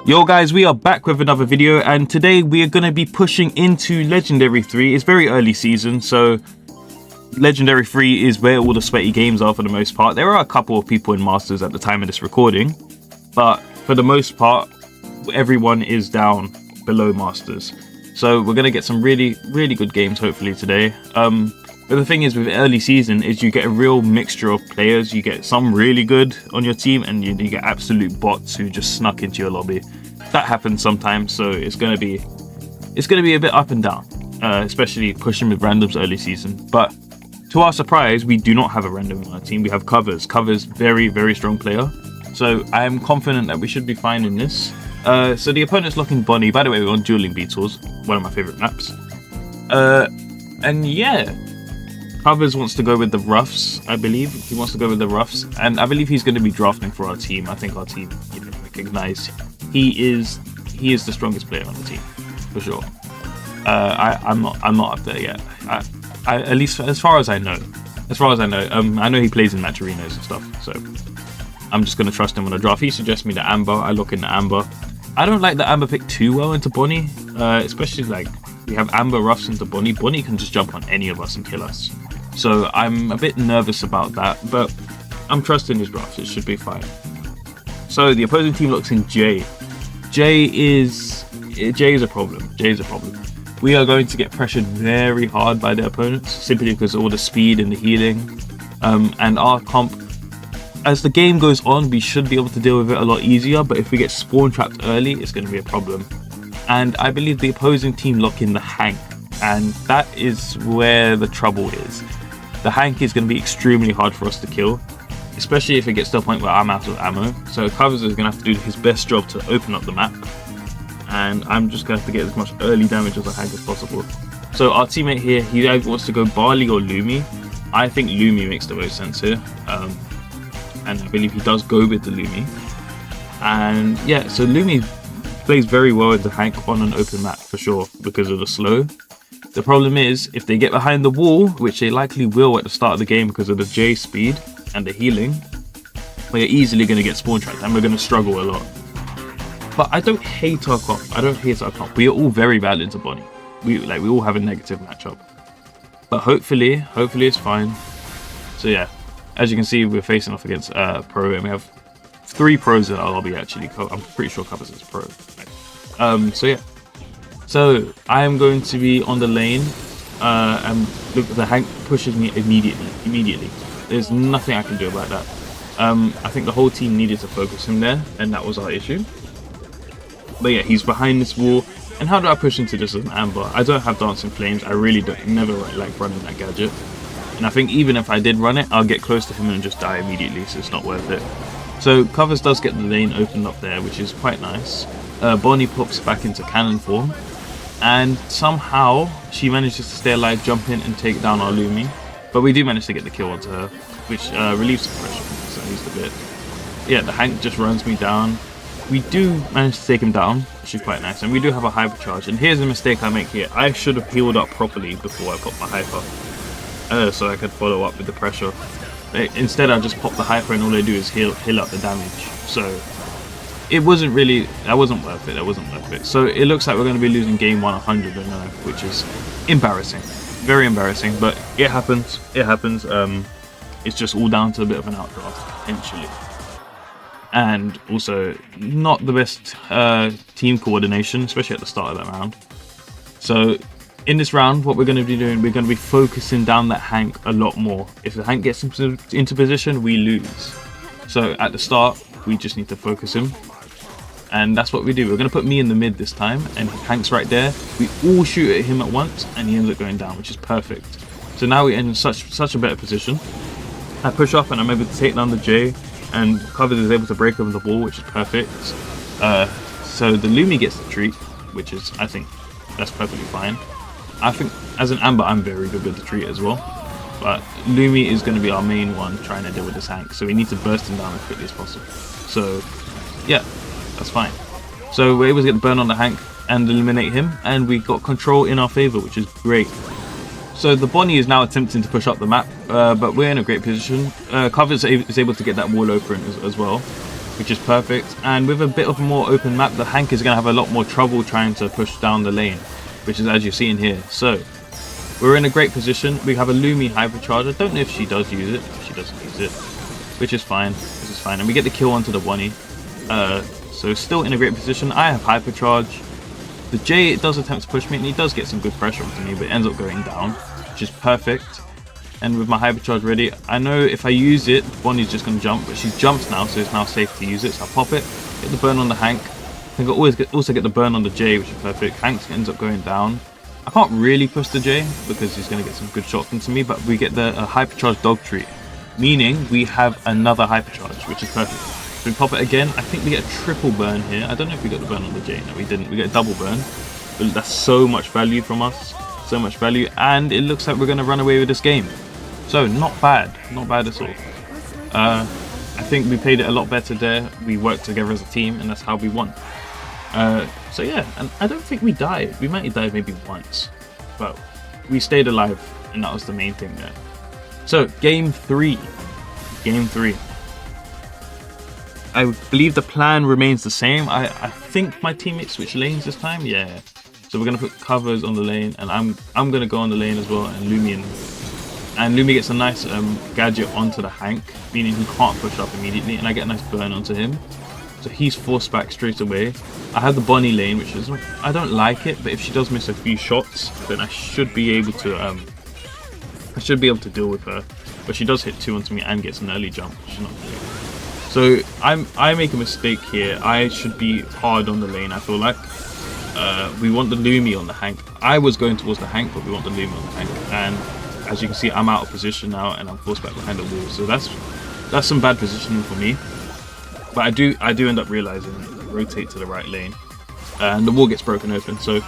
Yo guys, we are back with another video, and today we are going to be pushing into Legendary 3. It's very early season, so Legendary 3 is where all the sweaty games are for the most part. There are a couple of people in Masters at the time of this recording, but for the most part, everyone is down below Masters. So we're going to get some really good games hopefully today. But the thing is with early season is you get a real mixture of players. You get some really good on your team, and you get absolute bots who just snuck into your lobby. That happens sometimes, so it's gonna be a bit up and down, especially pushing with randoms early season. But to our surprise, we do not have a random in our team. We have Covers. Covers, very strong player. So I am confident that we should be fine in this. So the opponent's locking Bonnie. By the way, we're on Dueling Beetles, one of my favorite maps. And yeah. Covers wants to go with the roughs, I believe. He wants to go with the roughs, and I believe he's going to be drafting for our team. I think our team, recognize he is the strongest player on the team for sure. I'm not up there yet. I at least as far as I know. I know he plays in match arenas and stuff, so I'm just going to trust him on a draft. He suggests me the Amber. I look in the Amber. I don't like the Amber pick too well into Bonnie, especially like we have Amber roughs into Bonnie. Bonnie can just jump on any of us and kill us. So I'm a bit nervous about that, but I'm trusting his draft. It should be fine. So the opposing team looks in Jay. Jay is a problem. We are going to get pressured very hard by the opponents, simply because of all the speed and the healing. And our comp, as the game goes on, we should be able to deal with it a lot easier, but if we get spawn trapped early, it's going to be a problem. And I believe the opposing team lock in the Hank, and that is where the trouble is. The Hank is going to be extremely hard for us to kill, especially if it gets to a point where I'm out of ammo. So Covers is going to have to do his best job to open up the map, and I'm just going to have to get as much early damage as the Hank as possible. So our teammate here, he either wants to go Barley or Lumi. I think Lumi makes the most sense here, and I believe he does go with the Lumi. And yeah, so Lumi plays very well with the Hank on an open map for sure because of the slow. The problem is, if they get behind the wall, which they likely will at the start of the game because of the J speed and the healing, we're easily going to get spawn trapped and we're going to struggle a lot. But I don't hate our comp. We are all very bad into Bonnie. We all have a negative matchup. But hopefully it's fine. So yeah, as you can see, we're facing off against Pro, and we have 3 pros in our lobby actually. I'm pretty sure Covers is pro. So yeah. So I am going to be on the lane, and look, the Hank pushes me immediately. There's nothing I can do about that. I think the whole team needed to focus him there, and that was our issue. But yeah, he's behind this wall. And how do I push into this as an Amber? I don't have Dancing Flames. I really never like running that gadget. And I think even if I did run it, I'll get close to him and just die immediately, so it's not worth it. So Covers does get the lane opened up there, which is quite nice. Bonnie pops back into cannon form, and somehow she manages to stay alive, jump in and take down our Lumi. But we do manage to get the kill onto her, which relieves the pressure from us at least a bit. Yeah, the Hank just runs me down. We do manage to take him down, which is quite nice, and we do have a hypercharge. And here's a mistake I make here. I should have healed up properly before I popped my hyper, so I could follow up with the pressure. Instead I just pop the hyper and all they do is heal up the damage. So that wasn't worth it. So it looks like we're going to be losing game 100 which is embarrassing, very embarrassing, but it happens. It's just all down to a bit of an outdraft potentially, and also not the best team coordination, especially at the start of that round. So in this round, what we're going to be doing, we're going to be focusing down that Hank a lot more. If the Hank gets into position, we lose. So at the start, we just need to focus him. And that's what we do. We're going to put me in the mid this time, and Hank's right there. We all shoot at him at once, and he ends up going down, which is perfect. So now we're in such a better position. I push up, and I'm able to take down the J, and Covers is able to break over the wall, which is perfect. So the Lumi gets the treat, which is, I think, that's perfectly fine. I think as an Amber, I'm very good with the treat as well. But Lumi is going to be our main one trying to deal with this Hank, so we need to burst him down as quickly as possible. So yeah, that's fine. So we're able to get the burn on the Hank and eliminate him, and we got control in our favor, which is great. So the Bonnie is now attempting to push up the map, but we're in a great position. Covers is able to get that wall open as well. which is perfect. And with a bit of a more open map, the Hank is going to have a lot more trouble trying to push down the lane, which is as you see in here. So we're in a great position. We have a Lumi hypercharge. I don't know if she does use it. She doesn't use it, which is fine. This is fine. And we get the kill onto the Bonnie. So still in a great position. I have hypercharge. The J, it does attempt to push me, and he does get some good pressure onto me, but it ends up going down, which is perfect. And with my hypercharge ready, I know if I use it, Bonnie's just going to jump, but she jumps now, so it's now safe to use it. So I pop it, get the burn on the Hank. I think I also get the burn on the J, which is perfect. Hank ends up going down. I can't really push the J because he's going to get some good shots into me, but we get the hypercharge dog treat, meaning we have another hypercharge, which is perfect. So we pop it again. I think we get a triple burn here. I don't know if we got the burn on the J. No, we didn't. We get a double burn. But that's so much value from us. So much value. And it looks like we're going to run away with this game. So not bad. Not bad at all. I think we played it a lot better there. We worked together as a team, and that's how we won. So yeah, and I don't think we died. We might have died maybe once. But we stayed alive, and that was the main thing there. So, game 3. Game 3. I believe the plan remains the same. I think my teammates switch lanes this time. Yeah. So we're gonna put covers on the lane, and I'm gonna go on the lane as well, and Lumi gets a nice gadget onto the Hank, meaning he can't push up immediately, and I get a nice burn onto him. So he's forced back straight away. I have the Bonnie lane, which is, I don't like it, but if she does miss a few shots, then I should be able to deal with her. But she does hit 2 onto me and gets an early jump, which is not great. So I make a mistake here. I should be hard on the lane, I feel like. We want the Lumi on the Hank. I was going towards the Hank, but we want the Lumi on the Hank. And as you can see, I'm out of position now, and I'm forced back behind the wall. So that's some bad positioning for me. But I do end up realizing rotate to the right lane, and the wall gets broken open. So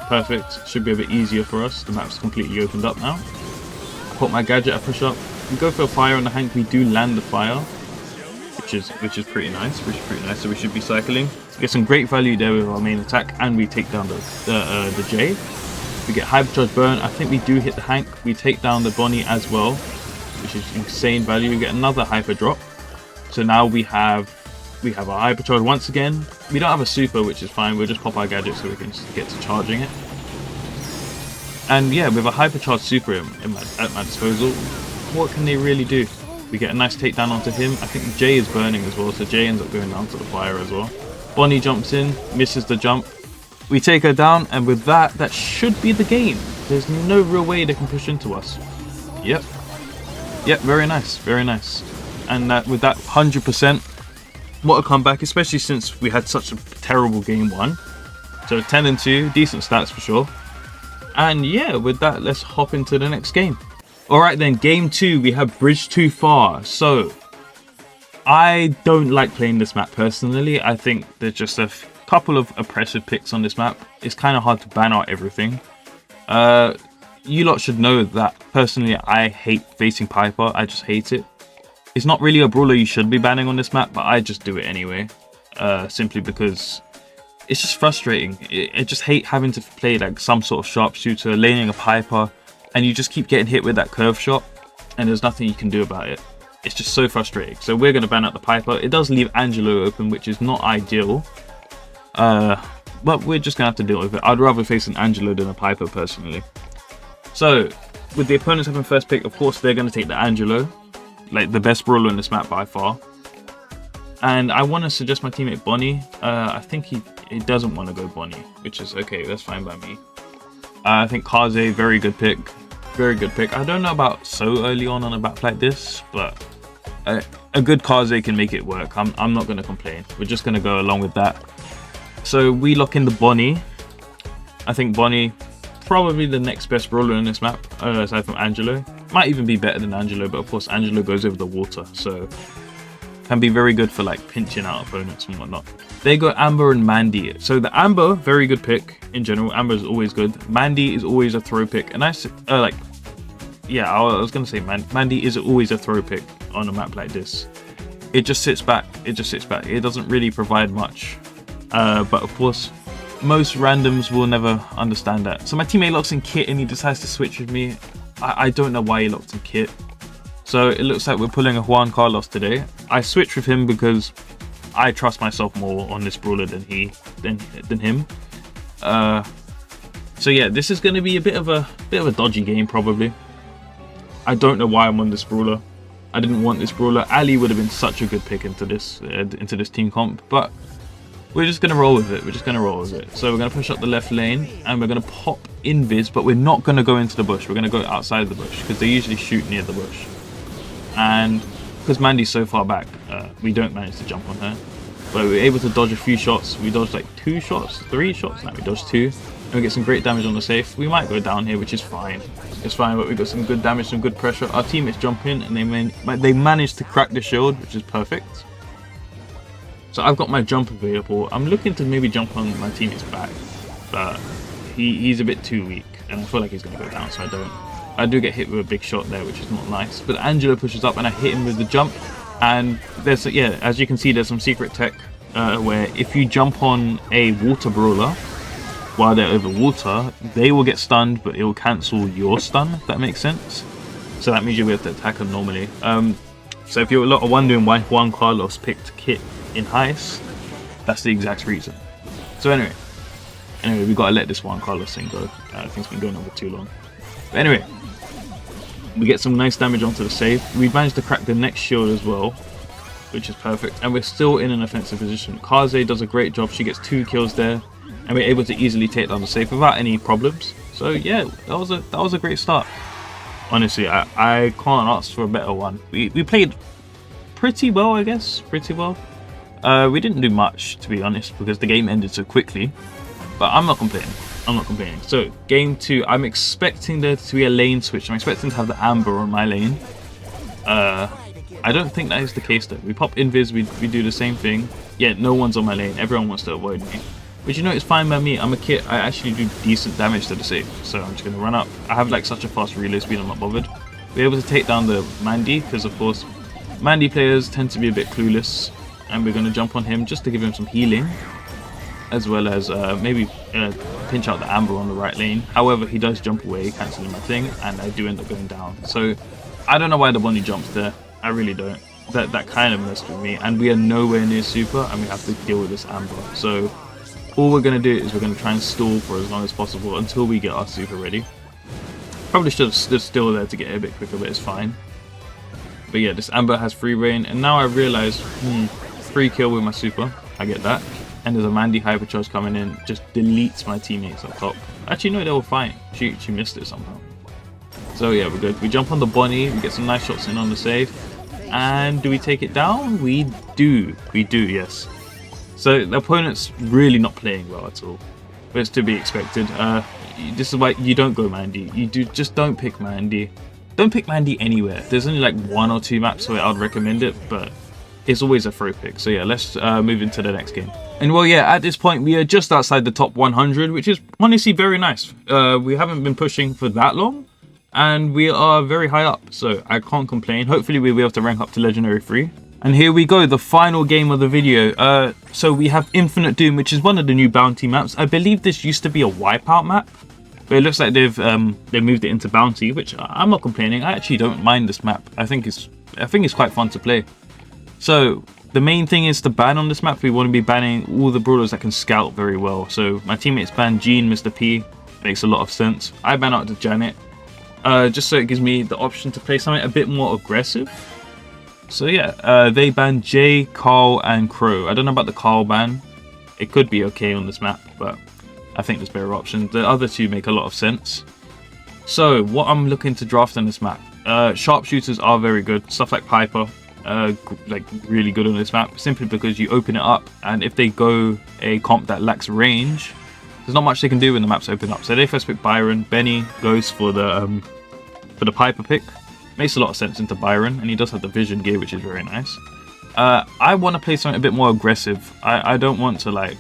perfect. Should be a bit easier for us. The map's completely opened up now. I put my gadget, I push up. We go for a fire on the Hank. We do land the fire, which is pretty nice. So we should be cycling. Get some great value there with our main attack, and we take down the J. We get hypercharge burn. I think we do hit the Hank. We take down the Bonnie as well, which is insane value. We get another hyper drop. So now we have a hypercharge once again. We don't have a super, which is fine. We'll just pop our gadget so we can just get to charging it. And yeah, with a hypercharge super at my disposal, what can they really do? We get a nice takedown onto him. I think Jay is burning as well, so Jay ends up going down to the fire as well. Bonnie jumps in, misses the jump. We take her down, and with that should be the game. There's no real way they can push into us. Yep, very nice, very nice. And with that 100%, what a comeback, especially since we had such a terrible game 1. So 10-2, decent stats for sure. And yeah, with that, let's hop into the next game. Alright then, game 2, we have Bridge Too Far. So, I don't like playing this map personally. I think there's just a couple of oppressive picks on this map. It's kind of hard to ban out everything. You lot should know that personally I hate facing Piper. I just hate it. It's not really a brawler you should be banning on this map, but I just do it anyway. Simply because it's just frustrating. I just hate having to play like some sort of sharpshooter, laning a Piper, and you just keep getting hit with that curve shot, and there's nothing you can do about it. It's just so frustrating. So we're going to ban out the Piper. It does leave Angelo open, which is not ideal. But we're just going to have to deal with it. I'd rather face an Angelo than a Piper, personally. So, with the opponents having first pick, of course, they're going to take the Angelo. Like, the best brawler in this map by far. And I want to suggest my teammate Bonnie. I think he doesn't want to go Bonnie, which is okay. That's fine by me. I think Kaze, very good pick. Very good pick. I don't know about so early on a map like this, but a good Kaze can make it work. I'm not going to complain. We're just going to go along with that. So we lock in the Bonnie. I think Bonnie, probably the next best brawler in this map, aside from Angelo. Might even be better than Angelo, but of course Angelo goes over the water, so can be very good for like pinching out opponents and whatnot. They go Amber and Mandy. So the Amber, very good pick in general. Amber is always good. Mandy is always a throw pick, and I was gonna say Mandy is always a throw pick on a map like this. It just sits back. It doesn't really provide much. But of course, most randoms will never understand that. So my teammate locks in Kit, and he decides to switch with me. I don't know why he locked in Kit. So it looks like we're pulling a Juan Carlos today. I switched with him because I trust myself more on this brawler than him. So yeah, this is going to be a bit of a dodgy game probably. I don't know why I'm on this brawler. I didn't want this brawler. Ali would have been such a good pick into this team comp, but we're just gonna roll with it. So we're gonna push up the left lane and we're gonna pop invis, but we're not gonna go into the bush. We're gonna go outside the bush because they usually shoot near the bush. And because Mandy's so far back, we don't manage to jump on her. But we're able to dodge a few shots. We dodged like 2 shots, 3 shots. Now we dodged 2. And we get some great damage on the safe. We might go down here, which is fine. It's fine, but we got some good damage, some good pressure. Our teammates jump in and they managed to crack the shield, which is perfect. So I've got my jump available. I'm looking to maybe jump on my teammate's back, but he's a bit too weak, and I feel like he's going to go down, so I don't. I do get hit with a big shot there, which is not nice. But Angela pushes up, and I hit him with the jump. And there's, yeah, as you can see, there's some secret tech where if you jump on a water brawler while they're over water, they will get stunned, but it will cancel your stun, if that makes sense. So that means you'll be able to attack them normally. So if you're wondering why Juan Carlos picked Kit in Heist, that's the exact reason. So anyway, we've got to let this Juan Carlos thing go. I think it's been going on for too long. But anyway, we get some nice damage onto the save. We managed to crack the next shield as well, which is perfect. And we're still in an offensive position. Kaze does a great job. She gets 2 kills there. And we're able to easily take down the safe without any problems. So yeah, that was a great start. Honestly, I can't ask for a better one. We played pretty well, I guess. Pretty well. We didn't do much, to be honest, because the game ended so quickly. But I'm not complaining. So game 2, I'm expecting there to be a lane switch. I'm expecting to have the Amber on my lane. I don't think that is the case though. We pop invis, we do the same thing. Yeah, no one's on my lane. Everyone wants to avoid me. But you know, it's fine by me. I'm a Kit. I actually do decent damage to the safe. So I'm just going to run up. I have like such a fast relay speed, I'm not bothered. We're able to take down the Mandy because, of course, Mandy players tend to be a bit clueless. And we're going to jump on him just to give him some healing. As well as maybe pinch out the Amber on the right lane. However, he does jump away, cancelling my thing. And I do end up going down. So I don't know why the Bonnie jumps there. I really don't. That kind of messed with me. And we are nowhere near super. And we have to deal with this Amber. So all we're going to do is we're going to try and stall for as long as possible until we get our super ready. Probably should have stood still there to get it a bit quicker, but it's fine. But yeah, this Amber has free reign, and now I realise, free kill with my super, I get that. And there's a Mandy hypercharge coming in, just deletes my teammates up top. Actually no, they were fine, she missed it somehow. So yeah, we're good. We jump on the Bonnie, we get some nice shots in on the safe. And do we take it down? We do, yes. So the opponent's really not playing well at all, but it's to be expected. This is why you don't go Mandy. Just don't pick Mandy. Don't pick Mandy anywhere. There's only like 1 or 2 maps where I'd recommend it, but it's always a throw pick. So yeah, let's move into the next game. And well, yeah, at this point we are just outside the top 100, which is honestly very nice. We haven't been pushing for that long, and we are very high up, so I can't complain. Hopefully we'll be able to rank up to Legendary 3. And here we go, the final game of the video. So we have Infinite Doom, which is one of the new bounty maps. I believe this used to be a wipeout map, but it looks like they've moved it into bounty, which I'm not complaining. I actually don't mind this map. I think it's quite fun to play. So the main thing is to ban on this map. We want to be banning all the brawlers that can scout very well. So my teammates ban Jean, Mr. P. Makes a lot of sense. I ban out to Janet, just so it gives me the option to play something a bit more aggressive. So yeah, they ban Jay, Carl, and Crow. I don't know about the Carl ban. It could be okay on this map, but I think there's better options. The other 2 make a lot of sense. So what I'm looking to draft on this map, sharpshooters are very good. Stuff like Piper, like really good on this map, simply because you open it up, and if they go a comp that lacks range, there's not much they can do when the maps open up. So they first pick Byron. Benny goes for the Piper pick. Makes a lot of sense into Byron, and he does have the vision gear, which is very nice. I want to play something a bit more aggressive. I don't want to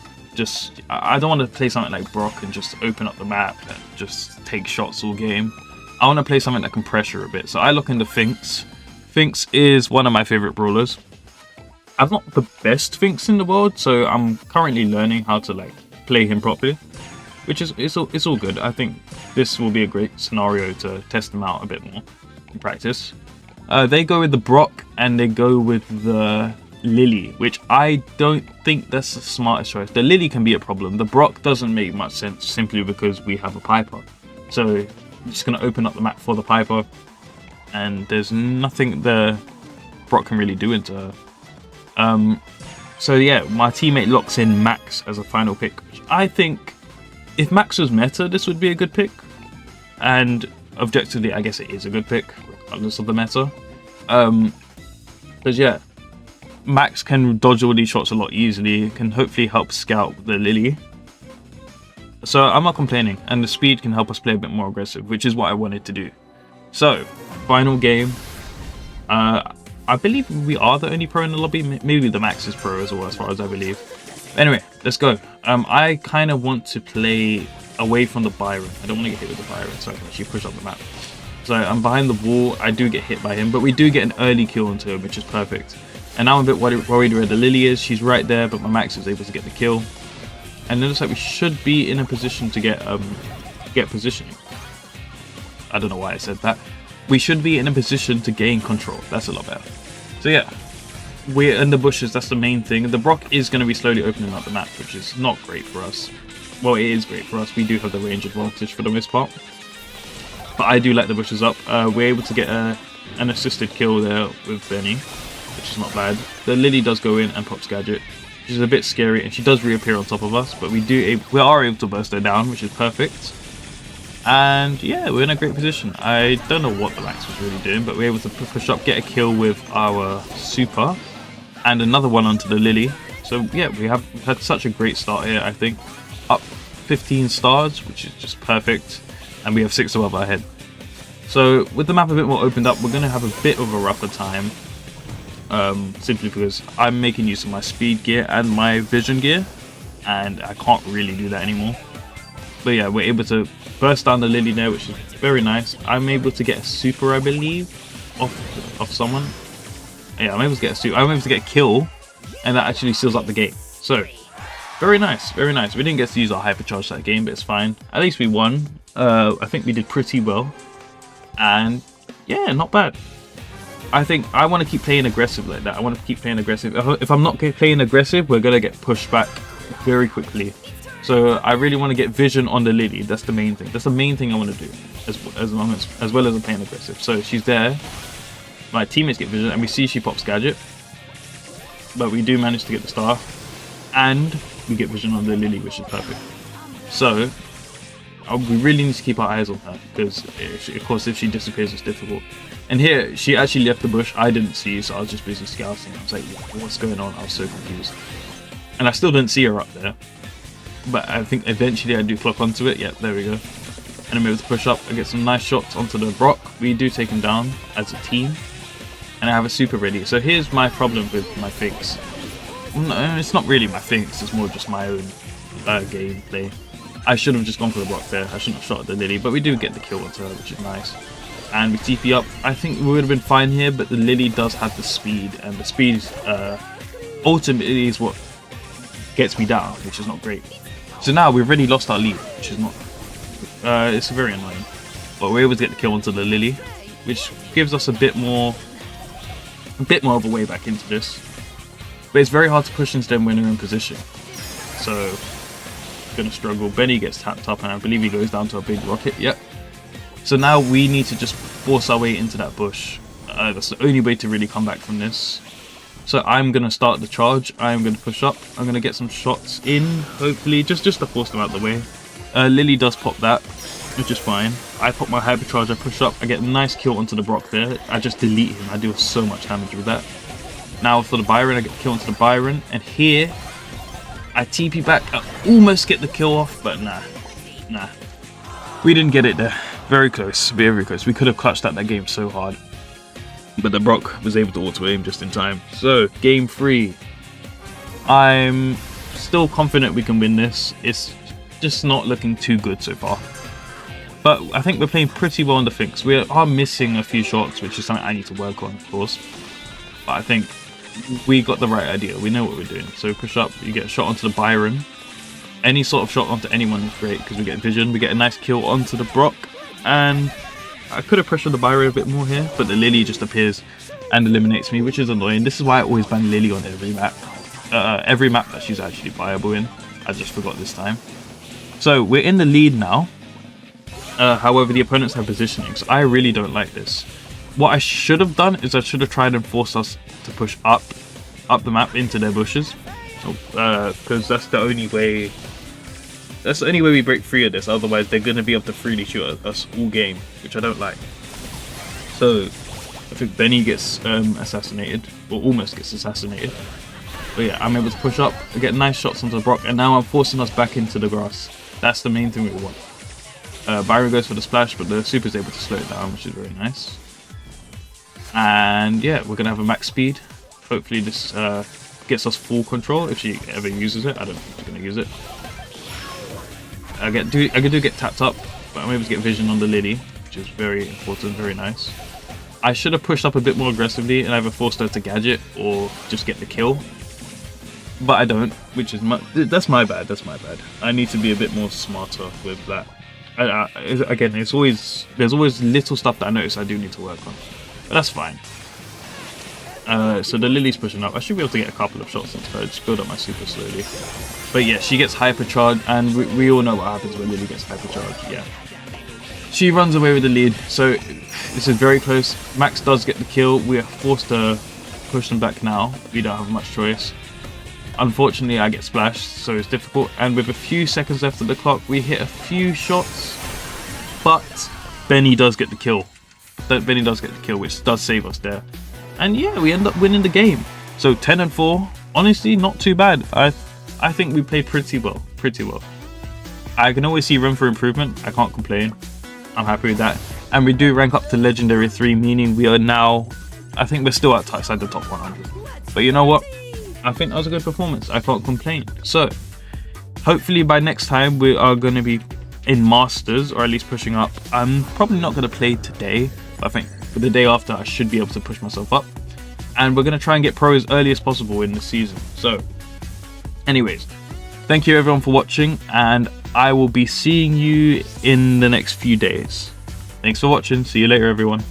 I don't want to play something like Brock and just open up the map and just take shots all game. I want to play something that can pressure a bit. So I look into Finks. Finks is one of my favorite brawlers. I'm not the best Finks in the world, so I'm currently learning how to play him properly, which is it's all good. I think this will be a great scenario to test him out a bit more. Practice. They go with the Brock, and they go with the Lily, which I don't think that's the smartest choice. The Lily can be a problem. The Brock doesn't make much sense simply because we have a Piper. So I'm just going to open up the map for the Piper, and there's nothing the Brock can really do into her. So yeah, my teammate locks in Max as a final pick, which I think if Max was meta, this would be a good pick. And objectively, I guess it is a good pick, regardless of the meta. Because yeah, Max can dodge all these shots a lot easily, can hopefully help scout the Lily. So I'm not complaining, and the speed can help us play a bit more aggressive, which is what I wanted to do. So, final game. I believe we are the only pro in the lobby. Maybe the Max is pro as well, as far as I believe. Anyway, let's go. I kind of want to play away from the Byron. I don't want to get hit with the Byron, so I can actually push up the map. So I'm behind the wall. I do get hit by him, but we do get an early kill onto him, which is perfect. And now I'm a bit worried where the Lily is. She's right there, but my Max is able to get the kill. And it looks like we should be in a position to get positioning. I don't know why I said that. We should be in a position to gain control. That's a lot better. So yeah, we're in the bushes. That's the main thing. The Brock is going to be slowly opening up the map, which is not great for us. Well, it is great for us. We do have the range advantage for the most part. But I do like the bushes up. We're able to get an assisted kill there with Benny, which is not bad. The Lily does go in and pops Gadget, which is a bit scary, and she does reappear on top of us, but we are able to burst her down, which is perfect. And yeah, we're in a great position. I don't know what the Max was really doing, but we're able to push up, get a kill with our super, and another one onto the Lily. So yeah, we've had such a great start here, I think. Up 15 stars, which is just perfect, and we have 6 above our head. So with the map a bit more opened up, we're going to have a bit of a rougher time. Simply because I'm making use of my speed gear and my vision gear, and I can't really do that anymore. But yeah, we're able to burst down the Lily there, which is very nice. I'm able to get a super, I believe, off someone. Yeah, I'm able to get a super. I'm able to get a kill, and that actually seals up the game. So very nice, very nice. We didn't get to use our hypercharge that game, but it's fine. At least we won. I think we did pretty well, and yeah, not bad. I think I want to keep playing aggressive like that. I want to keep playing aggressive. If I'm not playing aggressive, we're gonna get pushed back very quickly. So I really want to get vision on the Lily. That's the main thing. That's the main thing I want to do, as well as I'm playing aggressive. So she's there. My teammates get vision, and we see she pops Gadget, but we do manage to get the star, and we get vision on the Lily, which is perfect. So we really need to keep our eyes on her, because of course if she disappears, it's difficult. And here, she actually left the bush. I didn't see, so I was just busy scouting. I was like, what's going on? I was so confused. And I still didn't see her up there. But I think eventually I do clock onto it. Yep, there we go. And I'm able to push up and get some nice shots onto the Brock. We do take him down as a team. And I have a super ready. So here's my problem with my fix. No, it's not really my fix. It's more just my own gameplay. I should have just gone for the Brock there. I shouldn't have shot at the Lily. But we do get the kill onto her, which is nice. And we TP up. I think we would have been fine here, but the Lily does have the speed, and the speed ultimately is what gets me down, which is not great. So now we've already lost our lead, which is not it's very annoying. But we're able to get the kill onto the Lily, which gives us a bit more of a way back into this. But it's very hard to push into them when they're in position. So gonna struggle. Benny gets tapped up, and I believe he goes down to a big rocket. Yep. So now we need to just force our way into that bush. That's the only way to really come back from this. So I'm going to start the charge. I'm going to push up. I'm going to get some shots in, hopefully, just to force them out the way. Lily does pop that, which is fine. I pop my hypercharge, I push up, I get a nice kill onto the Brock there. I just delete him. I do so much damage with that. Now for the Byron, I get the kill onto the Byron. And here, I TP back. I almost get the kill off, but nah. We didn't get it there. Very close, very close. We could have clutched out that game so hard. But the Brock was able to auto-aim just in time. So, game 3. I'm still confident we can win this. It's just not looking too good so far. But I think we're playing pretty well on the fix. We are missing a few shots, which is something I need to work on, of course. But I think we got the right idea. We know what we're doing. So push up, you get a shot onto the Byron. Any sort of shot onto anyone is great, because we get vision. We get a nice kill onto the Brock. And I could have pressured the Byron a bit more here, but the Lily just appears and eliminates me, which is annoying. This is why I always ban Lily on every map. Every map that she's actually viable in. I just forgot this time. So we're in the lead now. However, the opponents have positioning, so I really don't like this. What I should have done is I should have tried and forced us to push up the map into their bushes, because that's the only way. That's the only way we break free of this. Otherwise, they're going to be able to freely shoot at us all game, which I don't like. So I think Benny gets assassinated, or almost gets assassinated. But yeah, I'm able to push up, get nice shots onto Brock, and now I'm forcing us back into the grass. That's the main thing we want. Byron goes for the splash, but the super is able to slow it down, which is very nice. And yeah, we're going to have a max speed. Hopefully this gets us full control if she ever uses it. I don't think she's going to use it. I do get tapped up, but I'm able to get vision on the Lily, which is very important, very nice. I should have pushed up a bit more aggressively and either forced her to gadget or just get the kill. But I don't, which is that's my bad. That's my bad. I need to be a bit more smarter with that. Again, there's always little stuff that I notice I do need to work on, but that's fine. So the Lily's pushing up. I should be able to get a couple of shots into her. Just build up my super slowly. But yeah, she gets hypercharged, and we all know what happens when Lily gets hypercharged. Yeah, she runs away with the lead. So this is very close. Max does get the kill. We are forced to push them back now. We don't have much choice. Unfortunately, I get splashed, so it's difficult. And with a few seconds left of the clock, we hit a few shots. But Benny does get the kill. Benny does get the kill, which does save us there. And yeah, we end up winning the game. So 10-4, honestly, not too bad. I think we played pretty well. I can always see room for improvement. I can't complain. I'm happy with that. And we do rank up to Legendary 3, meaning we are now, I think we're still outside the top 100. But you know what? I think that was a good performance. I can't complain. So hopefully by next time we are going to be in Masters, or at least pushing up. I'm probably not going to play today, but I think for the day after I should be able to push myself up. And we're going to try and get pro as early as possible in the season. So anyways, thank you everyone for watching, and I will be seeing you in the next few days. Thanks for watching. See you later everyone.